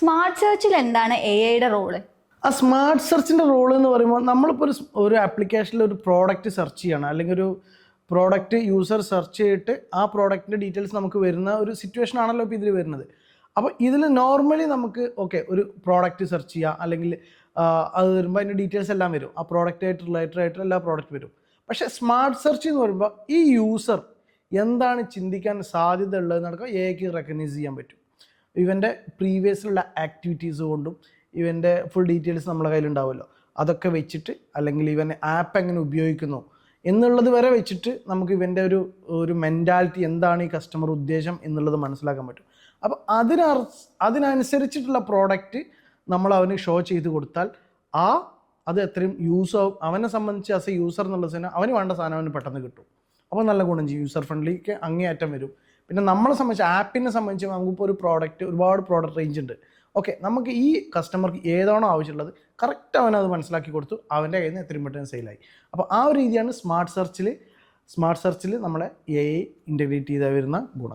Smart സെർച്ചിൽ എന്താണ് AI-യുടെ role? ആ smart സെർച്ചിൻ്റെ role എന്ന് പറയുമ്പോൾ നമ്മളിപ്പോൾ ഒരു ആപ്ലിക്കേഷനിൽ ഒരു പ്രോഡക്റ്റ് സെർച്ച് ചെയ്യണം, അല്ലെങ്കിൽ ഒരു പ്രോഡക്റ്റ് യൂസർ സെർച്ച് ചെയ്തിട്ട് ആ പ്രോഡക്റ്റിൻ്റെ ഡീറ്റെയിൽസ് നമുക്ക് വരുന്ന ഒരു സിറ്റുവേഷൻ ആണല്ലോ ഇപ്പോൾ ഇതിൽ വരുന്നത്. അപ്പോൾ ഇതിൽ നോർമലി നമുക്ക് ഒരു പ്രോഡക്റ്റ് സെർച്ച് ചെയ്യുക, അല്ലെങ്കിൽ അത് വരുമ്പോൾ അതിൻ്റെ ഡീറ്റെയിൽസ് എല്ലാം വരും, ആ പ്രോഡക്റ്റായിട്ട് റിലേറ്റഡ് ആയിട്ട് എല്ലാ പ്രോഡക്റ്റ് വരും. പക്ഷേ സ്മാർട്ട് സെർച്ച് എന്ന് പറയുമ്പോൾ ഈ യൂസർ എന്താണ് ചിന്തിക്കാൻ സാധ്യത ഉള്ളതെന്ന് നടക്കുക എഐക്ക് റെക്കഗ്നൈസ് ചെയ്യാൻ പറ്റും. ഇവൻ്റെ പ്രീവിയസിലുള്ള ആക്ടിവിറ്റീസ് കൊണ്ടും ഇവൻ്റെ ഫുൾ ഡീറ്റെയിൽസ് നമ്മുടെ കയ്യിലുണ്ടാവുമല്ലോ, അതൊക്കെ വെച്ചിട്ട്, അല്ലെങ്കിൽ ഇവൻ ആപ്പ് എങ്ങനെ ഉപയോഗിക്കുന്നു എന്നുള്ളത് വരെ വെച്ചിട്ട് നമുക്ക് ഇവൻ്റെ ഒരു മെൻറ്റാലിറ്റി എന്താണ് ഈ കസ്റ്റമർ ഉദ്ദേശം എന്നുള്ളത് മനസ്സിലാക്കാൻ പറ്റും. അപ്പോൾ അതിനനുസരിച്ചിട്ടുള്ള പ്രോഡക്റ്റ് നമ്മൾ അവന് ഷോ ചെയ്ത് കൊടുത്താൽ അത് എത്രയും യൂസ് ആവും. അവനെ സംബന്ധിച്ച് ആസ് എ യൂസർ എന്നുള്ള സാധനം അവന് വേണ്ട സാധനം അവന് പെട്ടെന്ന് കിട്ടും. അപ്പോൾ നല്ല ഗുണം ചെയ്യും, യൂസർ ഫ്രണ്ട്ലിക്ക് അങ്ങേയറ്റം വരും. പിന്നെ നമ്മളെ സംബന്ധിച്ച് ആപ്പിനെ സംബന്ധിച്ച് നമുക്കിപ്പോൾ ഒരുപാട് പ്രോഡക്റ്റ് റേഞ്ച് ഉണ്ട്. നമുക്ക് ഈ കസ്റ്റമർക്ക് ഏതാണോ ആവശ്യമുള്ളത് കറക്റ്റ് അവനത് മനസ്സിലാക്കി കൊടുത്തു, അവൻ്റെ കയ്യിൽ നിന്ന് എത്രയും പെട്ടെന്ന് സെയിലായി. അപ്പോൾ ആ ഒരു രീതിയാണ് സ്മാർട്ട് സെർച്ചിൽ നമ്മളെ AI ഇൻ്റഗ്രേറ്റ് ചെയ്താൽ വരുന്ന ഗുണം.